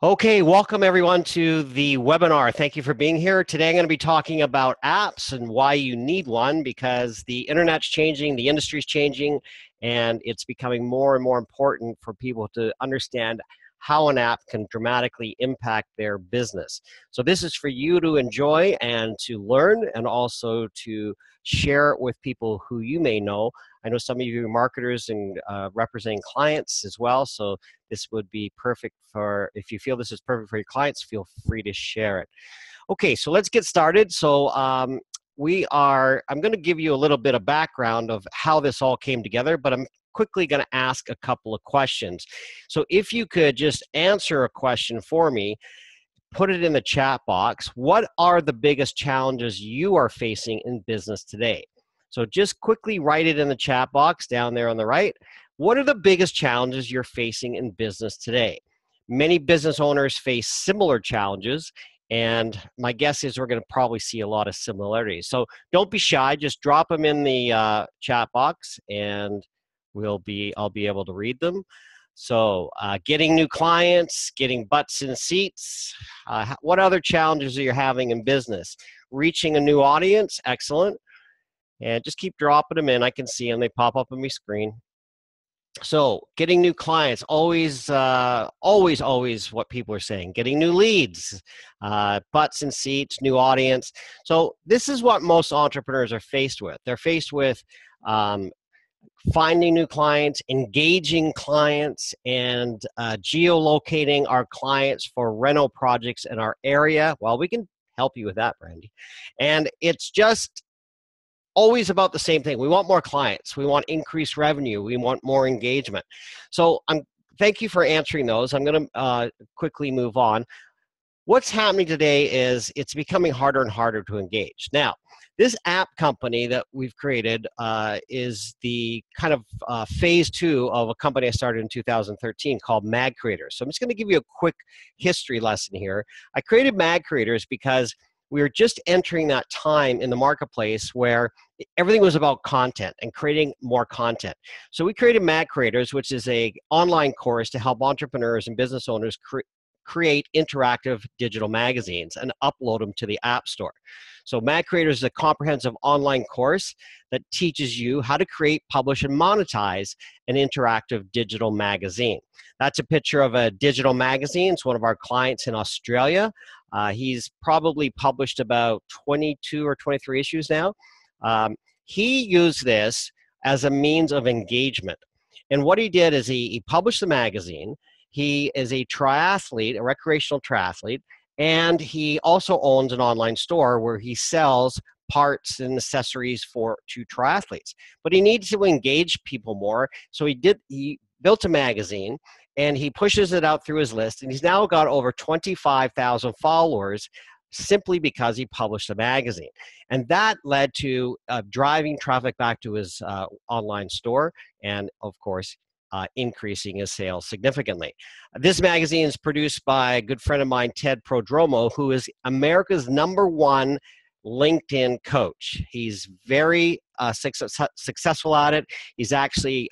Okay, welcome everyone to the webinar. Thank you for being here. Today I'm going to be talking about apps and why you need one, because the internet's changing, the industry's changing, and it's becoming more and more important for people to understand how an app can dramatically impact their business. So this is for you to enjoy and to learn, and also to share it with people who you may know. I know some of you are marketers and representing clients as well, so this would be perfect for, if you feel this is perfect for your clients, feel free to share it. Okay, so let's get started. So I'm going to give you a little bit of background of how this all came together, but I'm quickly going to ask a couple of questions. So if you could just answer a question for me, put it in the chat box. What are the biggest challenges you are facing in business today? So just quickly write it in the chat box down there on the right. What are the biggest challenges you're facing in business today? Many business owners face similar challenges, and my guess is we're going to probably see a lot of similarities. So don't be shy, just drop them in the chat box, and I'll be able to read them. So getting new clients, getting butts in seats. What other challenges are you having in business? Reaching a new audience, excellent. And just keep dropping them in. I can see them, they pop up on my screen. So getting new clients, always what people are saying. Getting new leads, butts in seats, new audience. So this is what most entrepreneurs are faced with. They're faced with finding new clients, engaging clients, and geolocating our clients for rental projects in our area. Well, we can help you with that, Brandy. And it's just always about the same thing. We want more clients. We want increased revenue. We want more engagement. So thank you for answering those. I'm going to quickly move on. What's happening today is it's becoming harder and harder to engage. Now, this app company that we've created is the kind of phase 2 of a company I started in 2013 called Mag Creators. So I'm just going to give you a quick history lesson here. I created Mag Creators because we were just entering that time in the marketplace where everything was about content and creating more content. So we created Mag Creators, which is an online course to help entrepreneurs and business owners create interactive digital magazines and upload them to the App Store. So Mag Creators is a comprehensive online course that teaches you how to create, publish, and monetize an interactive digital magazine. That's a picture of a digital magazine. It's one of our clients in Australia. He's probably published about 22 or 23 issues now. He used this as a means of engagement. And what he did is he published the magazine. He is a triathlete, a recreational triathlete, and he also owns an online store where he sells parts and accessories to triathletes. But he needs to engage people more, so he built a magazine, and he pushes it out through his list, and he's now got over 25,000 followers simply because he published a magazine. And that led to driving traffic back to his online store, and of course, increasing his sales significantly. This magazine is produced by a good friend of mine, Ted Prodromo, who is America's #1 LinkedIn coach. He's very successful at it. He's actually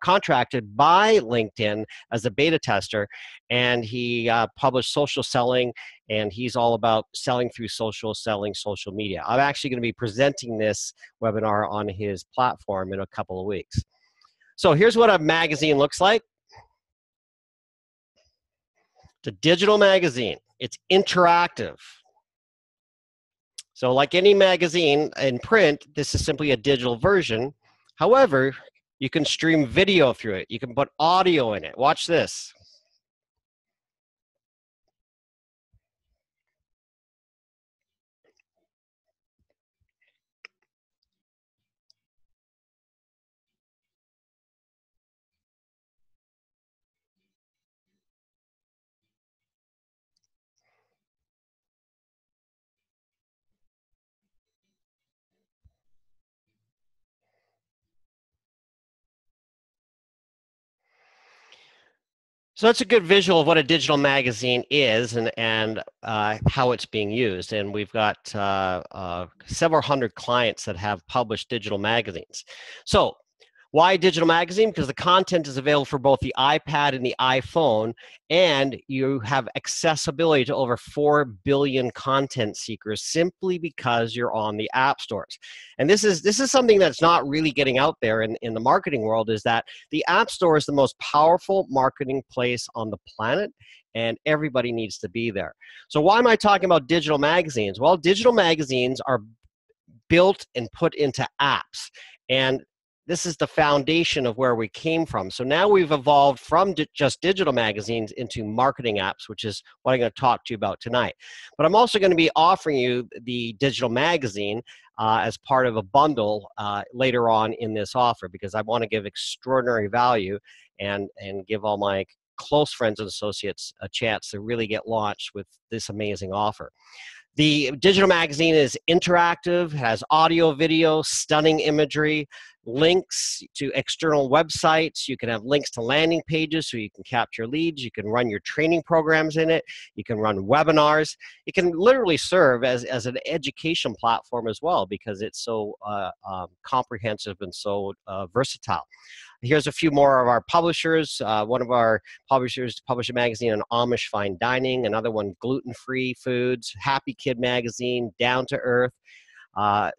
contracted by LinkedIn as a beta tester, and he published Social Selling, and he's all about selling through social, selling social media. I'm actually going to be presenting this webinar on his platform in a couple of weeks. So here's what a magazine looks like. It's a digital magazine. It's interactive. So like any magazine in print, this is simply a digital version. However, you can stream video through it. You can put audio in it. Watch this. So that's a good visual of what a digital magazine is and how it's being used. And we've got several hundred clients that have published digital magazines. So Why digital magazine? Because the content is available for both the iPad and the iPhone, and you have accessibility to over 4 billion content seekers simply because you're on the app stores. And this is something that's not really getting out there in the marketing world, is that the app store is the most powerful marketing place on the planet, and everybody needs to be there. So why am I talking about digital magazines? Well, digital magazines are built and put into apps. And this is the foundation of where we came from. So now we've evolved from just digital magazines into marketing apps, which is what I'm going to talk to you about tonight. But I'm also going to be offering you the digital magazine as part of a bundle later on in this offer, because I want to give extraordinary value and give all my close friends and associates a chance to really get launched with this amazing offer. The digital magazine is interactive, has audio, video, stunning imagery, links to external websites. You can have links to landing pages so you can capture leads. You can run your training programs in it. You can run webinars. It can literally serve as an education platform as well, because it's so comprehensive and so versatile. Here's a few more of our publishers. One of our publishers published a magazine on Amish fine dining, another one gluten-free foods, Happy Kid magazine, Down to Earth.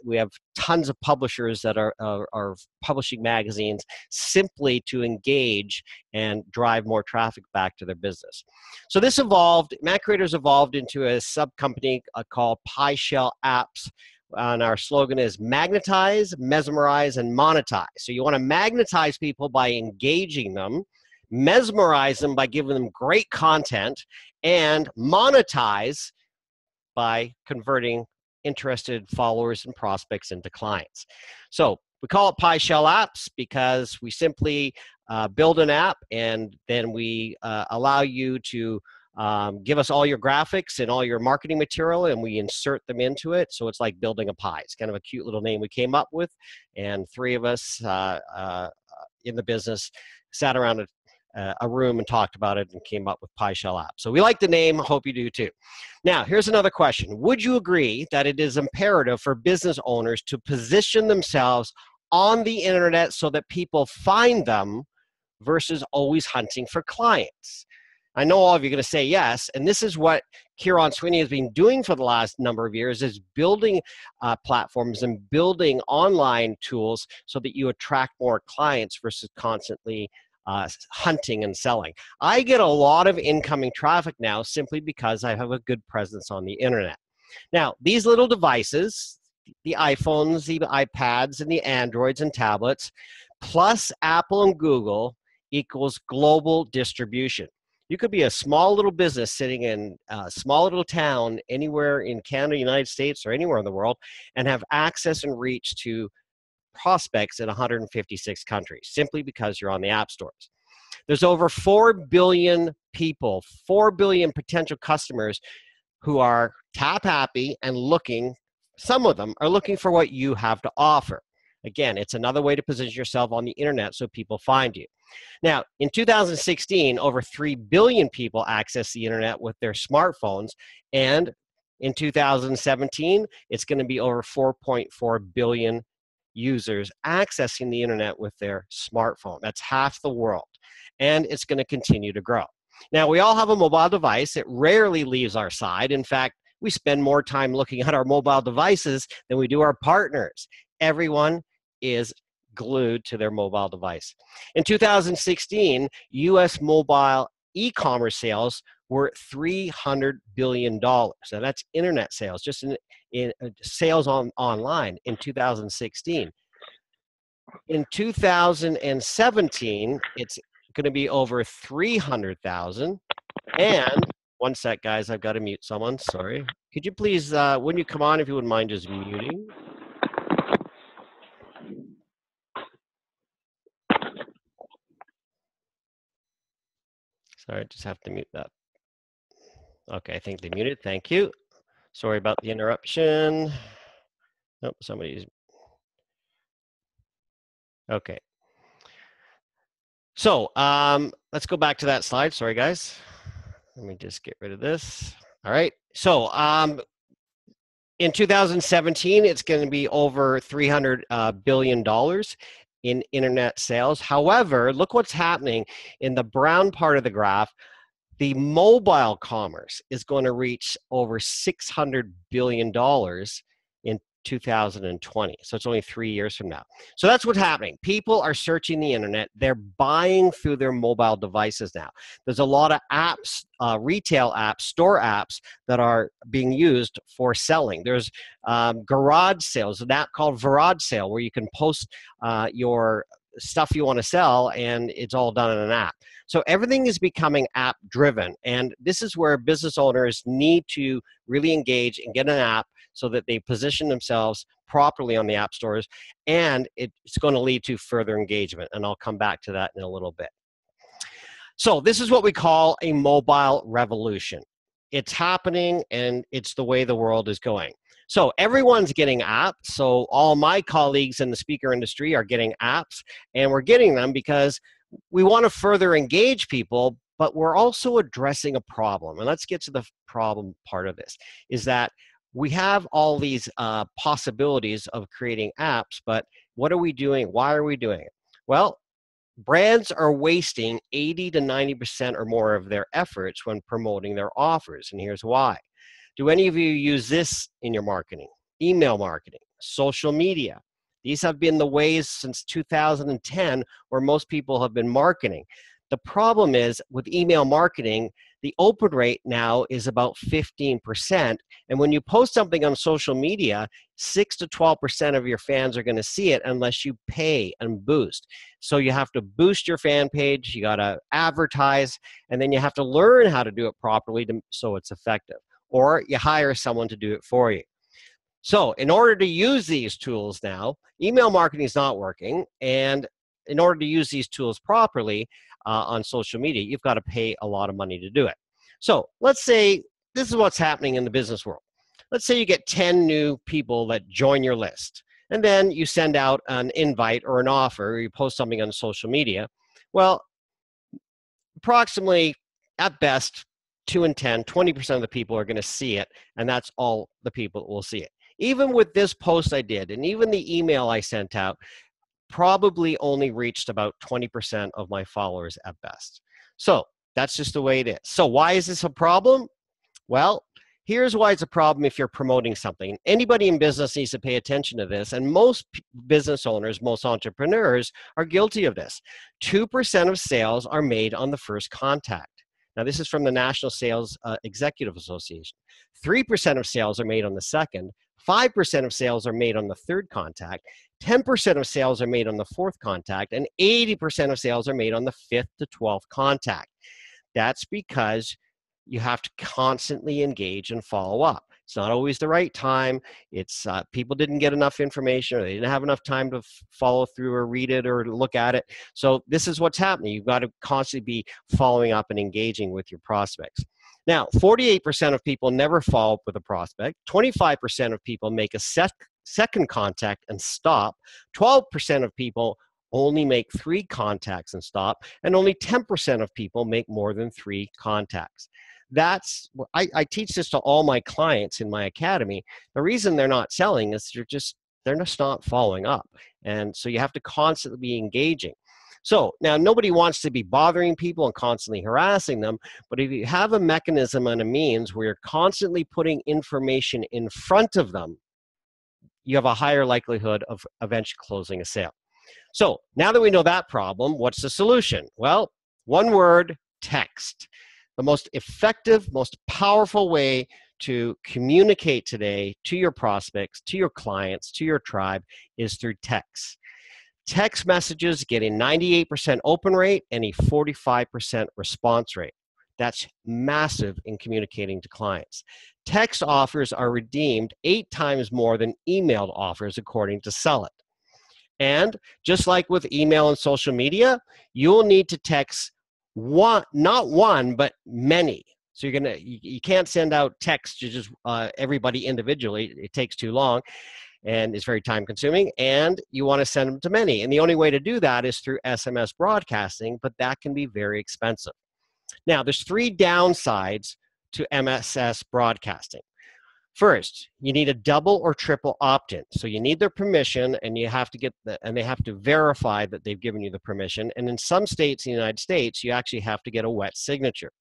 We have tons of publishers that are publishing magazines simply to engage and drive more traffic back to their business. So this evolved, Mac Creators evolved into a sub-company called PieShell Apps. And our slogan is magnetize, mesmerize, and monetize. So you want to magnetize people by engaging them, mesmerize them by giving them great content, and monetize by converting interested followers and prospects into clients. So we call it PieShell Apps because we simply build an app, and then we allow you to give us all your graphics and all your marketing material, and we insert them into it. So it's like building a pie. It's kind of a cute little name we came up with, and three of us in the business sat around a room and talked about it and came up with PieShell App. So we like the name. I hope you do too. Now, here's another question. Would you agree that it is imperative for business owners to position themselves on the internet so that people find them versus always hunting for clients? I know all of you are going to say yes, and this is what Kieran Sweeney has been doing for the last number of years, is building platforms and building online tools so that you attract more clients versus constantly hunting and selling. I get a lot of incoming traffic now simply because I have a good presence on the internet. Now, these little devices, the iPhones, the iPads, and the Androids and tablets, plus Apple and Google equals global distribution. You could be a small little business sitting in a small little town anywhere in Canada, United States, or anywhere in the world, and have access and reach to prospects in 156 countries simply because you're on the app stores. There's over 4 billion people, 4 billion potential customers who are tap happy and looking, some of them are looking for what you have to offer. Again, it's another way to position yourself on the internet so people find you. Now, in 2016, over 3 billion people accessed the internet with their smartphones, and in 2017, it's going to be over 4.4 billion users accessing the internet with their smartphone. That's half the world, and it's going to continue to grow. Now, we all have a mobile device. It rarely leaves our side. In fact, we spend more time looking at our mobile devices than we do our partners. Everyone is glued to their mobile device. In 2016, U.S. mobile e-commerce sales were $300 billion. Now that's internet sales, just in sales online in 2016. In 2017, it's going to be over 300,000. And one sec, guys, I've got to mute someone. Sorry. Could you please, when you come on, if you wouldn't mind just muting? Sorry, I just have to mute that. Okay, I think they muted. Thank you. Sorry about the interruption. Nope, somebody's. Okay. So let's go back to that slide. Sorry, guys. Let me just get rid of this. All right. So in 2017, it's going to be over $300 billion. in internet sales. However, look what's happening in the brown part of the graph. The mobile commerce is going to reach over $600 billion in 2020. So it's only 3 years from now. So that's what's happening. People are searching the internet. They're buying through their mobile devices now. There's a lot of apps, retail apps, store apps that are being used for selling. There's garage sales, an app called Garage Sale where you can post your stuff you want to sell, and it's all done in an app. So everything is becoming app driven, and this is where business owners need to really engage and get an app so that they position themselves properly on the app stores, and it's going to lead to further engagement, and I'll come back to that in a little bit. So this is what we call a mobile revolution. It's happening, and it's the way the world is going. So everyone's getting apps. So all my colleagues in the speaker industry are getting apps, and we're getting them because we want to further engage people, but we're also addressing a problem. And let's get to the problem part of this, is that we have all these possibilities of creating apps, but what are we doing? Why are we doing it? Well, brands are wasting 80 to 90% or more of their efforts when promoting their offers, and here's why. Do any of you use this in your marketing? Email marketing, social media. These have been the ways since 2010 where most people have been marketing. The problem is with email marketing, the open rate now is about 15%. And when you post something on social media, 6 to 12% of your fans are going to see it unless you pay and boost. So you have to boost your fan page, you got to advertise, and then you have to learn how to do it properly so it's effective. Or you hire someone to do it for you. So in order to use these tools now, email marketing is not working. And in order to use these tools properly on social media, you've got to pay a lot of money to do it. So let's say this is what's happening in the business world. Let's say you get 10 new people that join your list. And then you send out an invite or an offer, or you post something on social media. Well, approximately, at best, 2 in 10, 20% of the people are going to see it, and that's all the people that will see it. Even with this post I did, and even the email I sent out, probably only reached about 20% of my followers at best. So that's just the way it is. So why is this a problem? Well, here's why it's a problem if you're promoting something. Anybody in business needs to pay attention to this, and most business owners, most entrepreneurs are guilty of this. 2% of sales are made on the first contact. Now, this is from the National Sales Executive Association. 3% of sales are made on the second, 5% of sales are made on the third contact, 10% of sales are made on the fourth contact, and 80% of sales are made on the 5th to 12th contact. That's because you have to constantly engage and follow up. It's not always the right time. It's people didn't get enough information, or they didn't have enough time to follow through or read it or look at it. So this is what's happening. You've got to constantly be following up and engaging with your prospects. Now, 48% of people never follow up with a prospect. 25% of people make a second contact and stop. 12% of people only make 3 contacts and stop. And only 10% of people make more than 3 contacts. I teach this to all my clients in my academy. The reason they're not selling is they're just not following up. And so you have to constantly be engaging. So now nobody wants to be bothering people and constantly harassing them, but if you have a mechanism and a means where you're constantly putting information in front of them, you have a higher likelihood of eventually closing a sale. So now that we know that problem, what's the solution? Well, one word: text. The most effective, most powerful way to communicate today to your prospects, to your clients, to your tribe is through text. Text messages get a 98% open rate and a 45% response rate. That's massive in communicating to clients. Text offers are redeemed 8 times more than emailed offers, according to Sell It. And just like with email and social media, you'll need to text not one, but many. So you can't send out text to just everybody individually. It takes too long and it's very time consuming, and you want to send them to many. And the only way to do that is through SMS broadcasting, but that can be very expensive. Now, there's 3 downsides to MSS broadcasting. First, you need a double or triple opt-in. So you need their permission, and you have to and they have to verify that they've given you the permission. And in some states in the United States, you actually have to get a wet signature.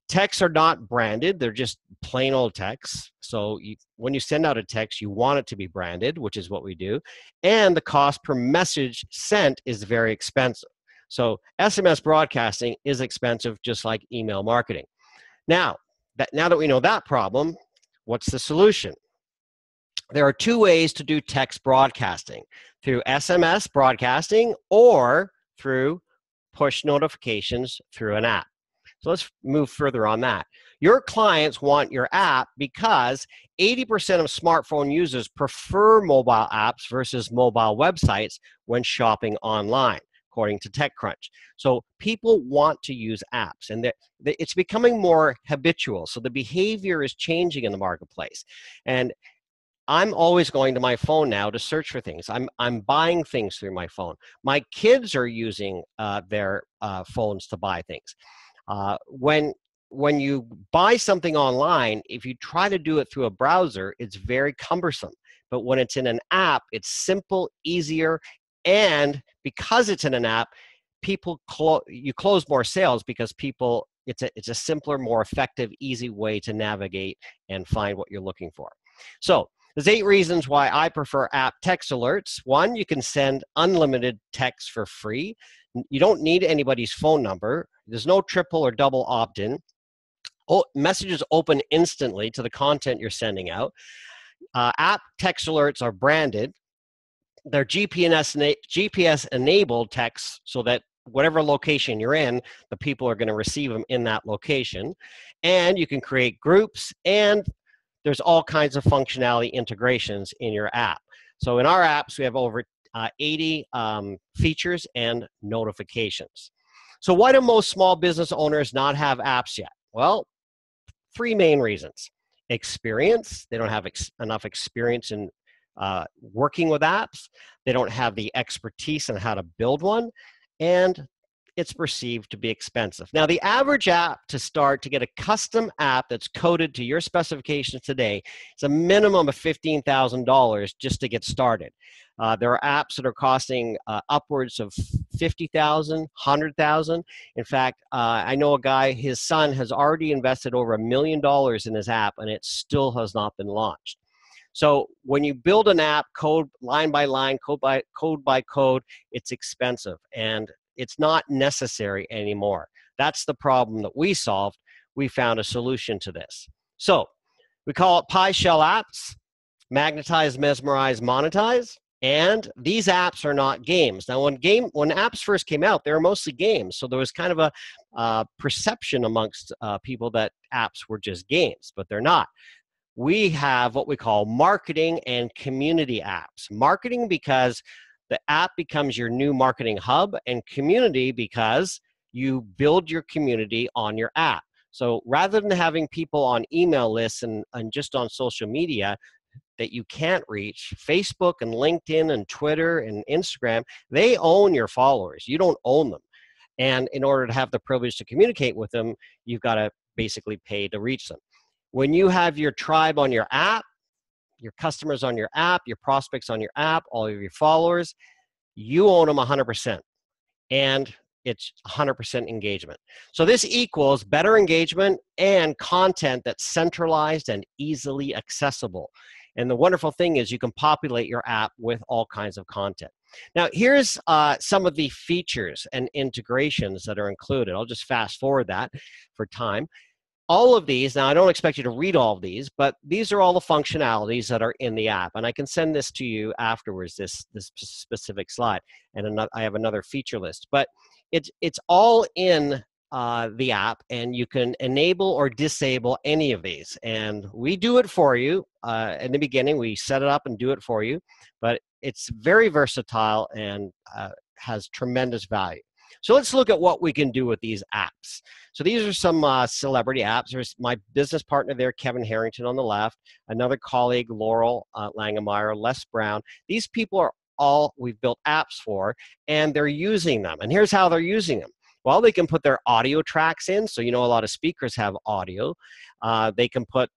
Texts are not branded, they're just plain old texts. So when you send out a text, you want it to be branded, which is what we do. And the cost per message sent is very expensive. So SMS broadcasting is expensive, just like email marketing. Now that we know that problem, what's the solution? There are two ways to do text broadcasting: through SMS broadcasting or through push notifications through an app. So let's move further on that. Your clients want your app because 80% of smartphone users prefer mobile apps versus mobile websites when shopping online, according to TechCrunch. So people want to use apps, and it's becoming more habitual. So the behavior is changing in the marketplace. And I'm always going to my phone now to search for things. I'm buying things through my phone. My kids are using their phones to buy things. When you buy something online, if you try to do it through a browser, it's very cumbersome. But when it's in an app, it's simple, easier, and because it's in an app, you close more sales because it's a simpler, more effective, easy way to navigate and find what you're looking for. So there's 8 reasons why I prefer app text alerts. 1, you can send unlimited text for free. You don't need anybody's phone number. There's no triple or double opt-in. Messages open instantly to the content you're sending out. App text alerts are branded. They're GPS-enabled texts so that whatever location you're in, the people are going to receive them in that location. And you can create groups, and there's all kinds of functionality integrations in your app. So in our apps, we have over 80 features and notifications. So why do most small business owners not have apps yet? Well, 3 main reasons. Experience. They don't have enough experience in working with apps. They don't have the expertise on how to build one. And it's perceived to be expensive. Now, the average app to start to get a custom app that's coded to your specifications today is a minimum of $15,000 just to get started. There are apps that are costing upwards of $50,000, $100,000. In fact, I know a guy, his son has already invested over $1 million in his app, and it still has not been launched. So when you build an app, code line by line, code by code, it's expensive, and it's not necessary anymore. That's the problem that we solved. We found a solution to this. So we call it Pi Shell Apps: magnetize, mesmerize, monetize. And these apps are not games. Now, when apps first came out, they were mostly games. So there was kind of a perception amongst people that apps were just games, but they're not. We have what we call marketing and community apps. Marketing because the app becomes your new marketing hub, and community because you build your community on your app. So rather than having people on email lists and just on social media that you can't reach, Facebook and LinkedIn and Twitter and Instagram, they own your followers. You don't own them. And in order to have the privilege to communicate with them, you've got to basically pay to reach them. When you have your tribe on your app, your customers on your app, your prospects on your app, all of your followers, you own them 100%. And it's 100% engagement. So this equals better engagement and content that's centralized and easily accessible. And the wonderful thing is you can populate your app with all kinds of content. Now, here's some of the features and integrations that are included. I'll just fast forward that for time. All of these, now I don't expect you to read all of these, but these are all the functionalities that are in the app. And I can send this to you afterwards, this specific slide. And I have another feature list. But it's all in the app, and you can enable or disable any of these. And we do it for you. In the beginning, we set it up and do it for you. But it's very versatile and has tremendous value. So let's look at what we can do with these apps. So these are some celebrity apps. There's my business partner there, Kevin Harrington, on the left, another colleague, Laurel Langemeyer, Les Brown. These people are all we've built apps for, and they're using them. And here's how they're using them. Well, they can put their audio tracks in. So, a lot of speakers have audio. They can put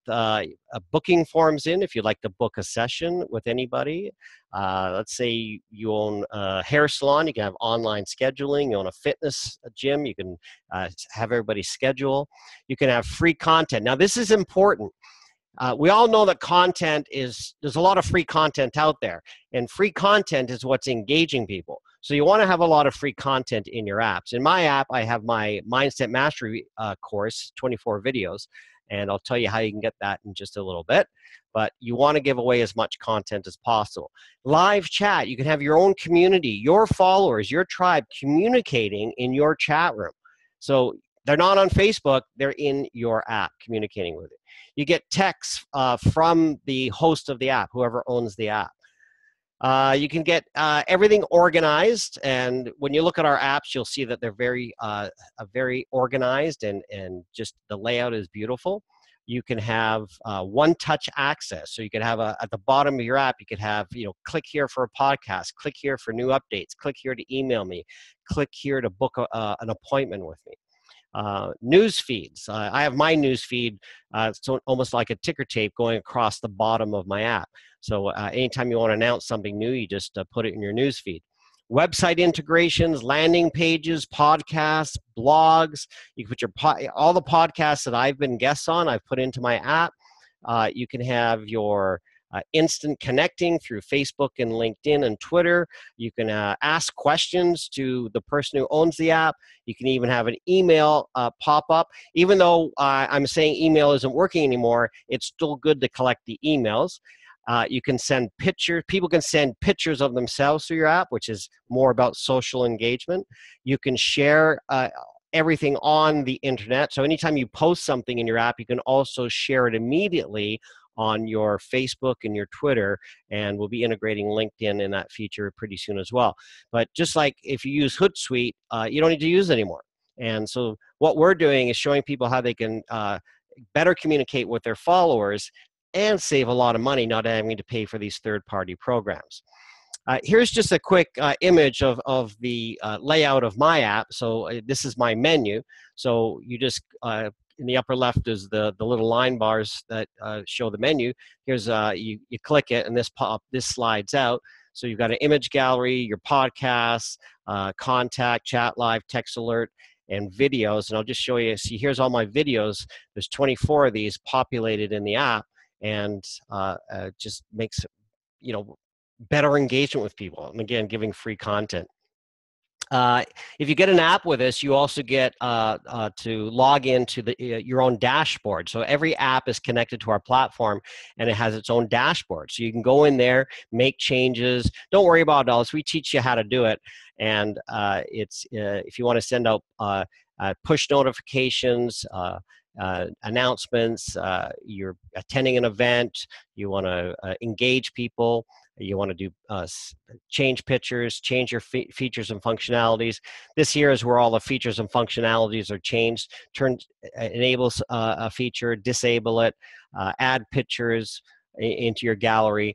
booking forms in if you'd like to book a session with anybody. Let's say you own a hair salon, you can have online scheduling. You own a fitness gym, you can have everybody schedule. You can have free content. Now, this is important. We all know that there's a lot of free content out there, and free content is what's engaging people. So you want to have a lot of free content in your apps. In my app, I have my Mindset Mastery course, 24 videos, and I'll tell you how you can get that in just a little bit. But you want to give away as much content as possible. Live chat, you can have your own community, your followers, your tribe communicating in your chat room. So they're not on Facebook, they're in your app communicating with it. You get texts from the host of the app, whoever owns the app. You can get everything organized, and when you look at our apps, you'll see that they're very organized, and just the layout is beautiful. You can have one-touch access, so you can have at the bottom of your app, you could have, click here for a podcast, click here for new updates, click here to email me, click here to book an appointment with me. News feeds. I have my news feed, so almost like a ticker tape going across the bottom of my app. So anytime you want to announce something new, you just put it in your news feed. Website integrations, landing pages, podcasts, blogs. You can put all the podcasts that I've been guests on, I've put into my app. You can have your instant connecting through Facebook and LinkedIn and Twitter. You can ask questions to the person who owns the app. You can even have an email pop up. Even though I'm saying email isn't working anymore, it's still good to collect the emails. You can send pictures. People can send pictures of themselves through your app, which is more about social engagement. You can share everything on the internet. So anytime you post something in your app, you can also share it immediately on your Facebook and your Twitter, and we'll be integrating LinkedIn in that feature pretty soon as well. But just like if you use Hootsuite, you don't need to use it anymore. And so what we're doing is showing people how they can better communicate with their followers and save a lot of money not having to pay for these third-party programs. Here's just a quick image of the layout of my app. So this is my menu. So you just in the upper left is the little line bars that show the menu. Here's you click it, and this slides out. So you've got an image gallery, your podcasts, contact, chat live, text alert, and videos. And I'll just show you. See, here's all my videos. There's 24 of these populated in the app, and just makes better engagement with people. And again, giving free content. If you get an app with us, you also get to log into your own dashboard. So every app is connected to our platform, and it has its own dashboard. So you can go in there, make changes. Don't worry about all this. We teach you how to do it. And if you want to send out push notifications, announcements, you're attending an event, you want to engage people, you want to do change pictures, change your features and functionalities. This here is where all the features and functionalities are changed. Enables a feature, disable it, add pictures into your gallery.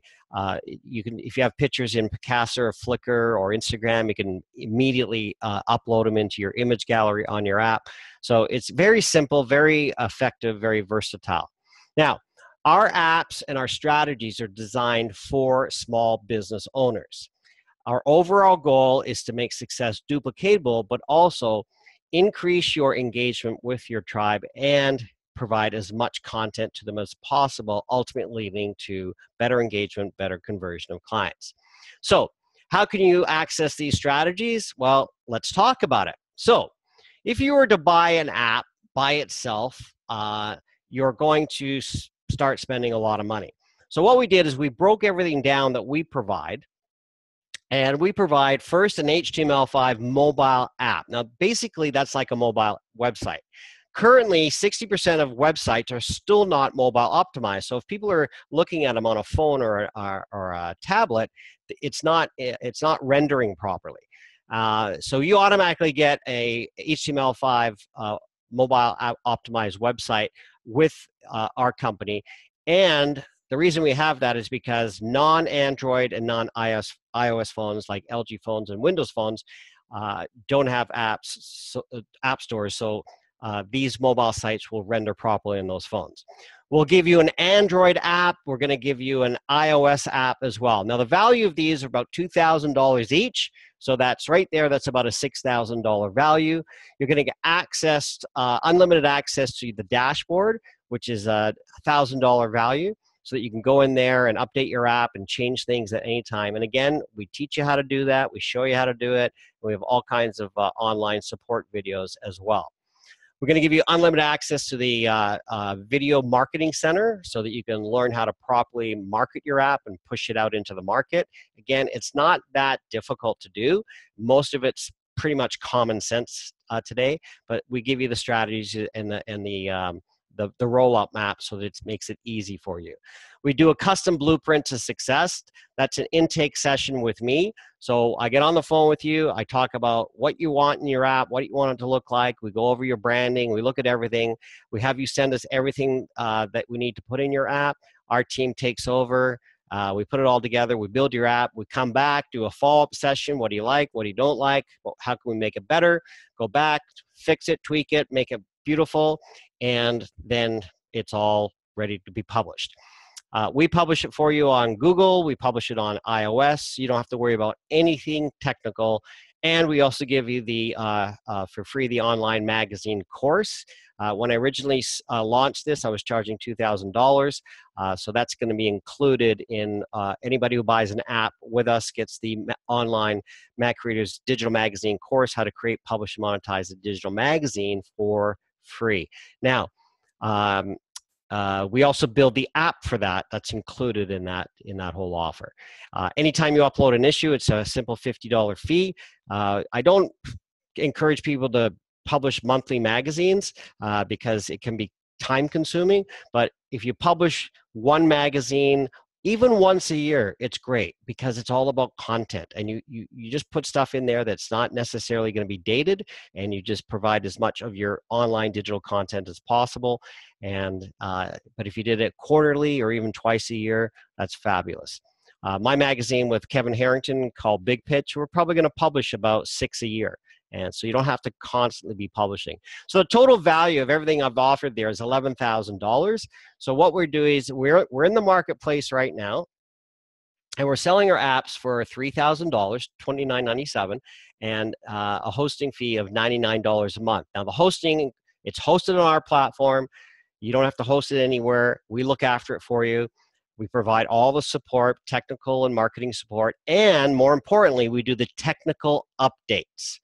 You can, if you have pictures in Picasa or Flickr or Instagram, you can immediately upload them into your image gallery on your app. So it's very simple, very effective, very versatile. Now, our apps and our strategies are designed for small business owners. Our overall goal is to make success duplicatable, but also increase your engagement with your tribe and provide as much content to them as possible, ultimately leading to better engagement, better conversion of clients. So how can you access these strategies? Well, let's talk about it. So if you were to buy an app by itself, you're going to start spending a lot of money. So what we did is we broke everything down that we provide, and we provide first an HTML5 mobile app. Now, basically, that's like a mobile website. Currently, 60% of websites are still not mobile optimized. So if people are looking at them on a phone or a tablet, it's not rendering properly. So you automatically get a HTML5 mobile optimized website with our company. And the reason we have that is because non-Android and non-iOS phones like LG phones and Windows phones don't have app stores, so these mobile sites will render properly on those phones. We'll give you an Android app. We're going to give you an iOS app as well. Now, the value of these are about $2,000 each. So that's right there. That's about a $6,000 value. You're going to get access, unlimited access to the dashboard, which is a $1,000 value, so that you can go in there and update your app and change things at any time. And again, we teach you how to do that. We show you how to do it. We have all kinds of online support videos as well. We're going to give you unlimited access to the Video Marketing Center so that you can learn how to properly market your app and push it out into the market. Again, it's not that difficult to do. Most of it's pretty much common sense today, but we give you the strategies and the roll-up map so that it makes it easy for you. We do a custom blueprint to success. That's an intake session with me. So I get on the phone with you. I talk about what you want in your app, what you want it to look like. We go over your branding. We look at everything. We have you send us everything that we need to put in your app. Our team takes over. We put it all together. We build your app. We come back, do a follow-up session. What do you like? What do you don't like? Well, how can we make it better? Go back, fix it, tweak it, make it beautiful, and then it's all ready to be published. We publish it for you on Google. We publish it on iOS. You don't have to worry about anything technical. And we also give you for free the online magazine course. When I originally launched this, I was charging $2,000. So that's going to be included in anybody who buys an app with us gets the online Mac Creators Digital Magazine course, how to create, publish, and monetize a digital magazine for free. Now, we also build the app for that. That's included in that whole offer. Anytime you upload an issue, it's a simple $50 fee. I don't encourage people to publish monthly magazines because it can be time consuming. But if you publish one magazine, even once a year, it's great because it's all about content, and you just put stuff in there that's not necessarily going to be dated, and you just provide as much of your online digital content as possible. And but if you did it quarterly or even twice a year, that's fabulous. My magazine with Kevin Harrington called Big Pitch, we're probably going to publish about 6 a year. And so you don't have to constantly be publishing. So the total value of everything I've offered there is $11,000. So what we're doing is we're in the marketplace right now, and we're selling our apps for $3,000, $29.97, and a hosting fee of $99 a month. Now the hosting, it's hosted on our platform. You don't have to host it anywhere. We look after it for you. We provide all the support, technical and marketing support, and more importantly, we do the technical updates.